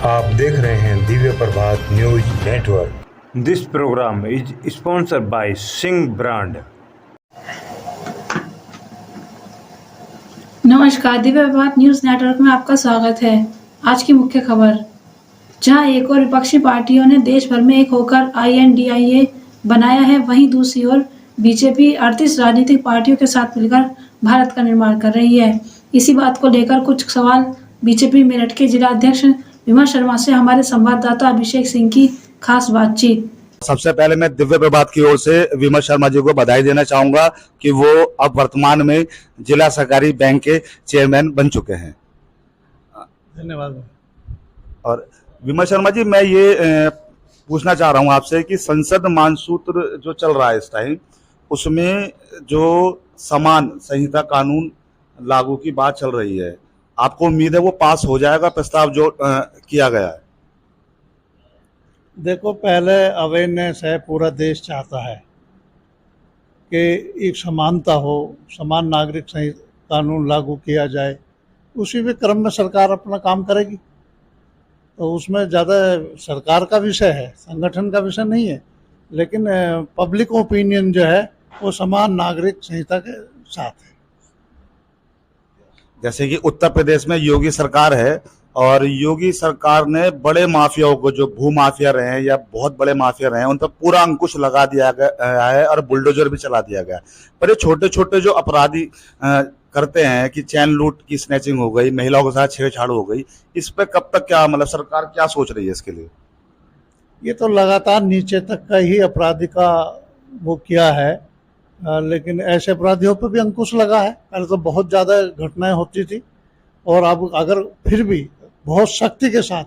आप देख रहे हैं Divya Prabhat news network. This program is sponsored by Singh brand. नमस्कार, दिव्य प्रभात न्यूज नेटवर्क में आपका स्वागत है। आज की मुख्य खबर, जहां एक और विपक्षी पार्टियों ने देश भर में एक होकर INDIA बनाया है, वहीं दूसरी ओर बीजेपी 38 राजनीतिक पार्टियों के साथ मिलकर भारत का निर्माण कर रही है। इसी बात को लेकर कुछ सवाल बीजेपी मेरठ के जिला अध्यक्ष विमल शर्मा से हमारे संवाददाता अभिषेक सिंह की खास बातचीत। सबसे पहले मैं दिव्य प्रभात की ओर से विमल शर्मा जी को बधाई देना चाहूंगा कि वो अब वर्तमान में जिला सहकारी बैंक के चेयरमैन बन चुके हैं। धन्यवाद। और विमल शर्मा जी, मैं ये पूछना चाह रहा हूं आपसे कि संसद मानसूत्र जो चल रहा है इस टाइम, उसमें जो समान संहिता कानून लागू की बात चल रही है, आपको उम्मीद है वो पास हो जाएगा प्रस्ताव जो किया गया है? देखो, पहले अवेयरनेस है, पूरा देश चाहता है कि एक समानता हो, समान नागरिक संहिता कानून लागू किया जाए। उसी भी क्रम में सरकार अपना काम करेगी, तो उसमें ज़्यादा सरकार का विषय है, संगठन का विषय नहीं है। लेकिन पब्लिक ओपिनियन जो है वो समान नागरिक संहिता के साथ है। जैसे कि उत्तर प्रदेश में योगी सरकार है और योगी सरकार ने बड़े माफियाओं को, जो भू माफिया रहे हैं या बहुत बड़े माफिया रहे हैं, उन पर पूरा अंकुश लगा दिया गया है और बुलडोजर भी चला दिया गया है। पर ये छोटे छोटे जो अपराधी करते हैं कि चैन लूट की स्नैचिंग हो गई, महिलाओं के साथ छेड़छाड़ हो गई, इस पे कब तक क्या मतलब सरकार क्या सोच रही है इसके लिए? ये तो लगातार नीचे तक का ही अपराधी का वो किया है, लेकिन ऐसे अपराधियों पर भी अंकुश लगा है। पहले तो बहुत ज़्यादा घटनाएं होती थी और अब अगर फिर भी बहुत सख्ती के साथ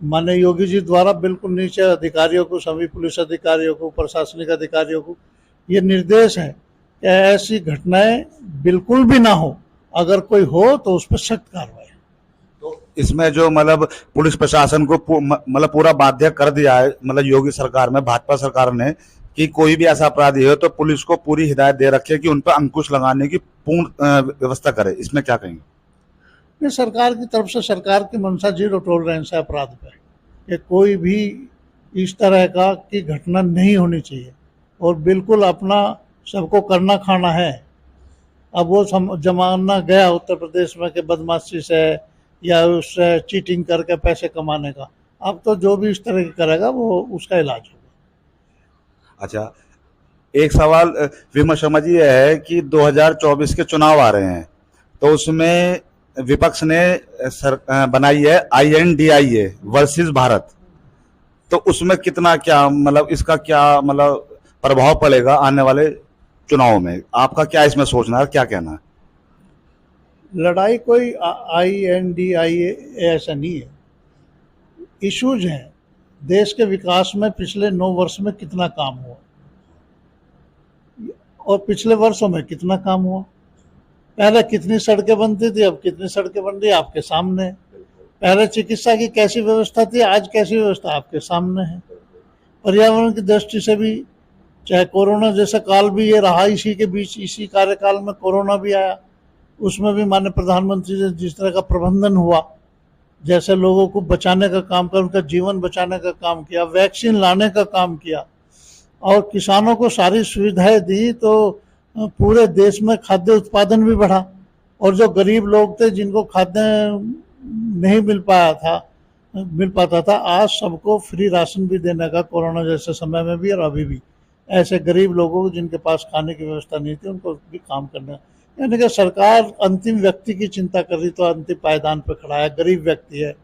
माननीय योगी जी द्वारा बिल्कुल नीचे अधिकारियों को, सभी पुलिस अधिकारियों को, प्रशासनिक अधिकारियों को ये निर्देश है कि ऐसी घटनाएं बिल्कुल भी ना हो, अगर कोई हो तो उस पर सख्त कार्रवाई। तो इसमें जो मतलब पुलिस प्रशासन को मतलब पूरा बाध्य कर दिया है, मतलब योगी सरकार में, भाजपा सरकार ने, कि कोई भी ऐसा अपराधी हो तो पुलिस को पूरी हिदायत दे रखी है कि उन पर अंकुश लगाने की पूर्ण व्यवस्था करे। इसमें क्या कहेंगे? ये सरकार की तरफ से, सरकार की मंशा 0 टॉलरेंस है अपराध पे, कि कोई भी इस तरह का की घटना नहीं होनी चाहिए और बिल्कुल अपना सबको करना खाना है। अब वो जमाना गया उत्तर प्रदेश में कि बदमाशी से या उससे चीटिंग करके पैसे कमाने का। अब तो जो भी इस तरह की करेगा वो उसका इलाज होगा। अच्छा, एक सवाल विमल शर्मा जी ये है कि 2024 के चुनाव आ रहे हैं, तो उसमें विपक्ष ने बनाई है INDIA वर्सेस भारत, तो उसमें कितना क्या मतलब इसका क्या मतलब प्रभाव पड़ेगा आने वाले चुनाव में? आपका क्या इसमें सोचना है, क्या कहना है? लड़ाई कोई INDIA ऐसा नहीं है, इश्यूज हैं। देश के विकास में पिछले 9 वर्ष में कितना काम हुआ और पिछले वर्षों में कितना काम हुआ। पहले कितनी सड़कें बनती थी, अब कितनी सड़कें बन रही है आपके सामने। पहले चिकित्सा की कैसी व्यवस्था थी, आज कैसी व्यवस्था आपके सामने है। पर्यावरण की दृष्टि से भी, चाहे कोरोना जैसा काल भी ये रहा, इसी के बीच, इसी कार्यकाल में कोरोना भी आया, उसमें भी माननीय प्रधानमंत्री ने जिस तरह का प्रबंधन हुआ, जैसे लोगों को बचाने का काम किया, उनका जीवन बचाने का काम किया, वैक्सीन लाने का काम किया और किसानों को सारी सुविधाएं दी, तो पूरे देश में खाद्य उत्पादन भी बढ़ा। और जो गरीब लोग थे, जिनको खाद्य नहीं मिल पाता था, आज सबको फ्री राशन भी देने का, कोरोना जैसे समय में भी और अभी भी, ऐसे गरीब लोगों को जिनके पास खाने की व्यवस्था नहीं थी उनको भी काम करना। यानी कि सरकार अंतिम व्यक्ति की चिंता कर रही, तो अंतिम पायदान पर खड़ा है, गरीब व्यक्ति है,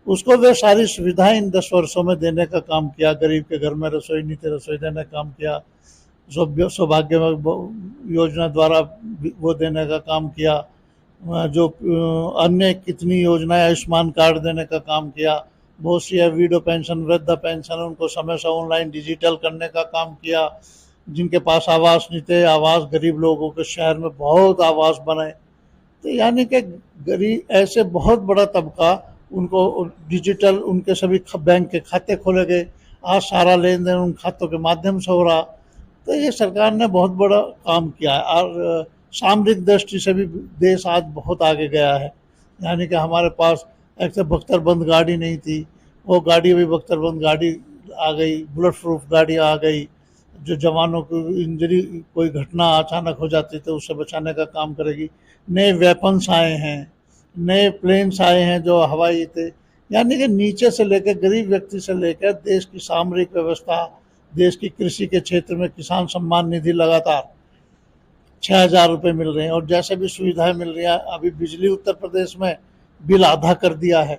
उसको वे सारी सुविधाएं इन 10 वर्षों में देने का काम किया। गरीब के घर में रसोई नीति, रसोई देने का काम किया, सौभाग्य योजना द्वारा वो देने का काम किया, जो अन्य कितनी योजनाएं, आयुष्मान कार्ड देने का काम किया, बहुत सी विडो पेंशन, वृद्धा पेंशन, उनको समय से ऑनलाइन डिजिटल करने का काम किया। जिनके पास आवास नहीं थे, आवास गरीब लोगों के शहर में बहुत आवास बनाए। तो यानी कि गरीब ऐसे बहुत बड़ा तबका, उनको डिजिटल, उनके सभी बैंक के खाते खोले गए, आज सारा लेन देन उन खातों के माध्यम से हो रहा। तो ये सरकार ने बहुत बड़ा काम किया है और सामरिक दृष्टि से भी देश आज बहुत आगे गया है। यानी कि हमारे पास एक तो बख्तरबंद गाड़ी नहीं थी, वो गाड़ी भी बख्तरबंद गाड़ी आ गई, बुलेट प्रूफ गाड़ी आ गई, जो जवानों को इंजरी कोई घटना अचानक हो जाती तो उससे बचाने का काम करेगी। नए वेपन्स आए हैं, नए प्लेन्स आए हैं जो हवाई थे, यानी कि नीचे से लेकर गरीब व्यक्ति से लेकर देश की सामरिक व्यवस्था, देश की कृषि के क्षेत्र में किसान सम्मान निधि लगातार 6,000 रुपये मिल रहे हैं और जैसे भी सुविधाएं मिल रही हैं। अभी बिजली उत्तर प्रदेश में बिल आधा कर दिया है,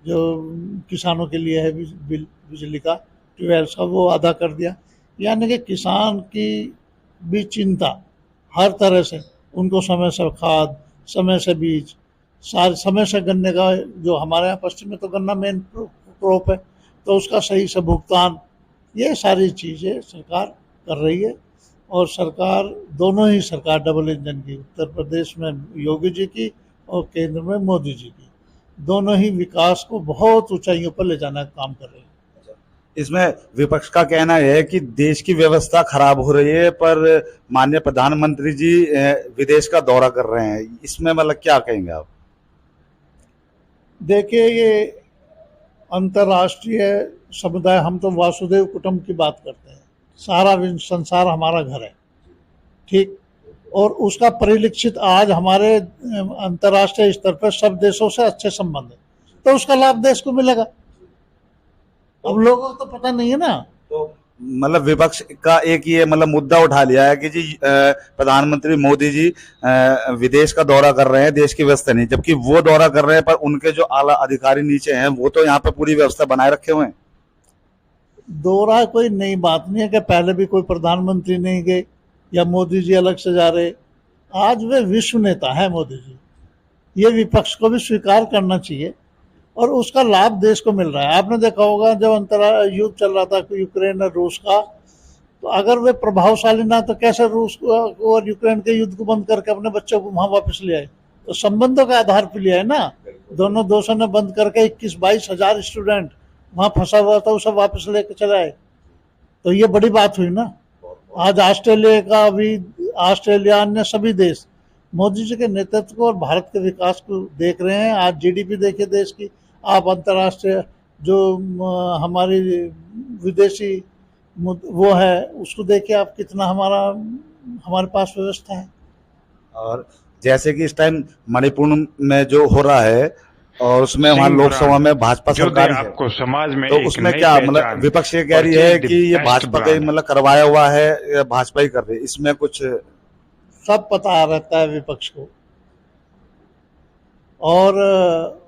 जो किसानों के लिए है बिल बिजली का 12 का, वो आधा कर दिया। यानी कि किसान की भी चिंता हर तरह से, उनको समय से खाद, समय से बीज, सारे समय से गन्ने का, जो हमारे यहाँ पश्चिम में तो गन्ना मेन क्रॉप है, तो उसका सही से भुगतान, ये सारी चीज़ें सरकार कर रही है। और सरकार, दोनों ही सरकार डबल इंजन की, उत्तर प्रदेश में योगी जी की और केंद्र में मोदी जी की, दोनों ही विकास को बहुत ऊंचाइयों पर ले जाने का काम कर रही है। इसमें विपक्ष का कहना है कि देश की व्यवस्था खराब हो रही है, पर माननीय प्रधानमंत्री जी विदेश का दौरा कर रहे हैं, इसमें मतलब क्या कहेंगे आप? देखिए, ये अंतर्राष्ट्रीय समुदाय, हम तो वासुदेव कुटुंब की बात करते हैं, सारा संसार हमारा घर है, ठीक, और उसका परिलक्षित आज हमारे अंतर्राष्ट्रीय स्तर पर सब देशों से अच्छे संबंध है, तो उसका लाभ देश को मिलेगा। अब लोगों को तो पता नहीं है ना। तो मतलब विपक्ष का एक ये मतलब मुद्दा उठा लिया है कि जी प्रधानमंत्री मोदी जी विदेश का दौरा कर रहे हैं, देश की व्यवस्था नहीं, जबकि वो दौरा कर रहे हैं पर उनके जो आला अधिकारी नीचे हैं वो तो यहाँ पे पूरी व्यवस्था बनाए रखे हुए हैं। दौरा कोई नई बात नहीं है कि पहले भी कोई प्रधानमंत्री नहीं गए या मोदी जी अलग से जा रहे। आज वे विश्व नेता है मोदी जी, ये विपक्ष को भी स्वीकार करना चाहिए और उसका लाभ देश को मिल रहा है। आपने देखा होगा जब अंतर्राष्ट्रीय युद्ध चल रहा था यूक्रेन और रूस का, तो अगर वे प्रभावशाली ना तो कैसे रूस को और यूक्रेन के युद्ध को बंद करके अपने बच्चों को वहां वापस ले आए? तो संबंधों के आधार पर लिया है ना। दोनों देशों ने बंद करके 21-22 हजार स्टूडेंट वहां फंसा हुआ था, उसे वापस लेके चले आए, तो ये बड़ी बात हुई ना। आज ऑस्ट्रेलिया का भी, ऑस्ट्रेलिया, अन्य सभी देश मोदी जी के नेतृत्व को और भारत के विकास को देख रहे हैं। आज जीडीपी देखिए देश की, आप अंतर्राष्ट्रीय जो हमारी विदेशी वो है उसको देखिए आप, कितना हमारे पास व्यवस्था है। और जैसे कि इस टाइम मणिपुर में जो हो रहा है और उसमें वहाँ लोकसभा में भाजपा सरकार है, आपको समाज में तो उसमें क्या मतलब विपक्ष ये कह रही है कि ये भाजपा का मतलब करवाया हुआ है, भाजपा ही कर रही है, इसमें कुछ सब पता रहता है विपक्ष को। और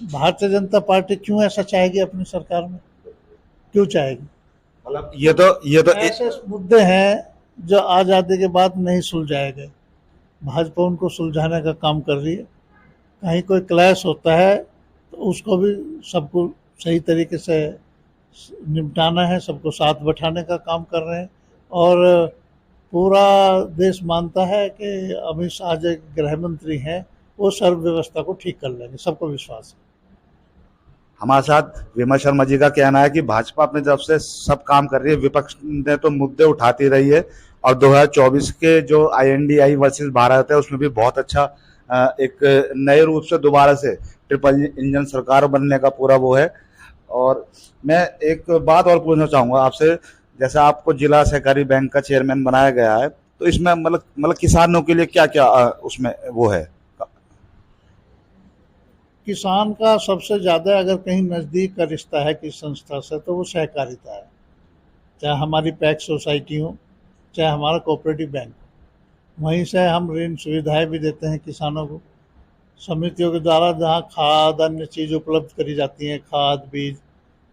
भारतीय जनता पार्टी क्यों ऐसा चाहेगी अपनी सरकार में, क्यों चाहेगी? मतलब ये तो ऐसे मुद्दे हैं जो आज़ादी के बाद नहीं सुलझाए गए, भाजपा उनको सुलझाने का काम कर रही है। कहीं कोई क्लैश होता है तो उसको भी सबको सही तरीके से निपटाना है, सबको साथ बैठाने का काम कर रहे हैं। और पूरा देश मानता है कि अमित शाह जो गृह मंत्री हैं वो सर्व व्यवस्था को ठीक कर लेंगे, सबको विश्वास है। हमारे साथ विमल शर्मा जी का कहना है कि भाजपा अपने तरफ से सब काम कर रही है, विपक्ष ने तो मुद्दे उठाती रही है और 2024 के जो INDI वर्सेस भारत है उसमें भी बहुत अच्छा एक नए रूप से दोबारा से ट्रिपल इंजन सरकार बनने का पूरा वो है। और मैं एक बात और पूछना चाहूँगा आपसे, जैसे आपको जिला सहकारी बैंक का चेयरमैन बनाया गया है, तो इसमें मतलब किसानों के लिए क्या क्या उसमें वो है? किसान का सबसे ज़्यादा अगर कहीं नज़दीक का रिश्ता है किस संस्था से तो वो सहकारिता है, चाहे हमारी पैक्स सोसाइटी हो, चाहे हमारा कोऑपरेटिव बैंक। वहीं से हम ऋण सुविधाएं भी देते हैं किसानों को, समितियों के द्वारा जहां खाद अन्य चीज़ उपलब्ध करी जाती हैं, खाद बीज,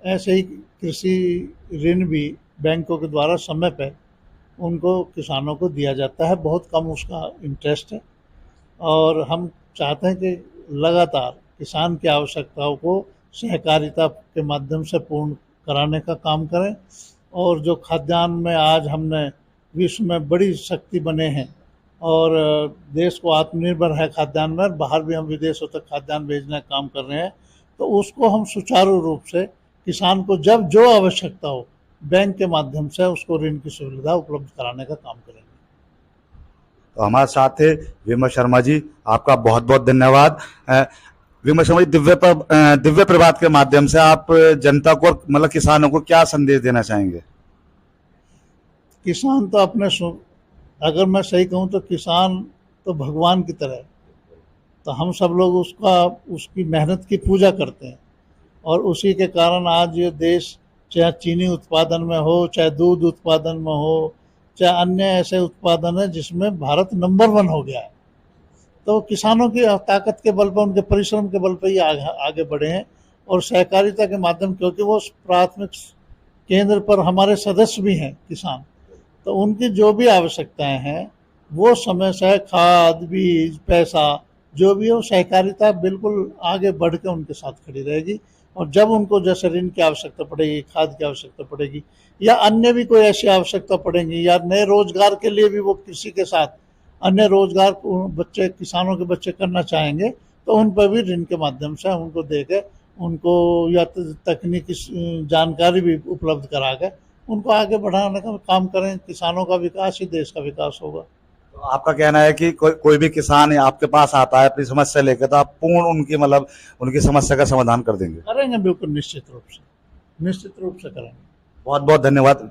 ऐसे ही कृषि ऋण भी बैंकों के द्वारा समय पर उनको किसानों को दिया जाता है। बहुत कम उसका इंटरेस्ट है और हम चाहते हैं कि लगातार किसान की आवश्यकताओं को सहकारिता के माध्यम से पूर्ण कराने का काम करें। और जो खाद्यान्न में आज हमने विश्व में बड़ी शक्ति बने हैं और देश को आत्मनिर्भर है खाद्यान्न में, बाहर भी हम विदेशों तक खाद्यान्न भेजने का काम कर रहे हैं, तो उसको हम सुचारू रूप से किसान को जब जो आवश्यकता हो बैंक के माध्यम से उसको ऋण की सुविधा उपलब्ध कराने का काम करेंगे। तो हमारे साथ थे विमल शर्मा जी, आपका बहुत बहुत धन्यवाद। विमल शर्मा जी, दिव्य प्रभात के माध्यम से आप जनता को मतलब किसानों को क्या संदेश देना चाहेंगे? किसान तो अगर मैं सही कहूँ तो किसान तो भगवान की तरह है। तो हम सब लोग उसकी मेहनत की पूजा करते हैं और उसी के कारण आज ये देश चाहे चीनी उत्पादन में हो, चाहे दूध उत्पादन में हो, चाहे अन्य ऐसे उत्पादन है जिसमें भारत नंबर 1 हो गया है। तो किसानों की ताकत के बल पर, उनके परिश्रम के बल पर ये आगे बढ़े हैं और सहकारिता के माध्यम, क्योंकि वो प्राथमिक केंद्र पर हमारे सदस्य भी हैं किसान, तो उनकी जो भी आवश्यकताएं हैं वो समय से खाद, बीज, पैसा जो भी हो, सहकारिता बिल्कुल आगे बढ़ के उनके साथ खड़ी रहेगी। और जब उनको जैसे ऋण की आवश्यकता पड़ेगी, खाद की आवश्यकता पड़ेगी या अन्य भी कोई ऐसी आवश्यकता पड़ेगी या नए रोजगार के लिए भी वो कृषि के साथ अन्य रोजगार किसानों के बच्चे करना चाहेंगे, तो उन पर भी ऋण के माध्यम से उनको देके उनको या तकनीकी जानकारी भी उपलब्ध करा के उनको आगे बढ़ाने का काम करें। किसानों का विकास ही देश का विकास होगा। तो आपका कहना है कि कोई भी किसान आपके पास आता है अपनी समस्या लेकर, तो आप पूर्ण उनकी समस्या का समाधान कर देंगे? करेंगे, बिल्कुल निश्चित रूप से करेंगे। बहुत बहुत धन्यवाद।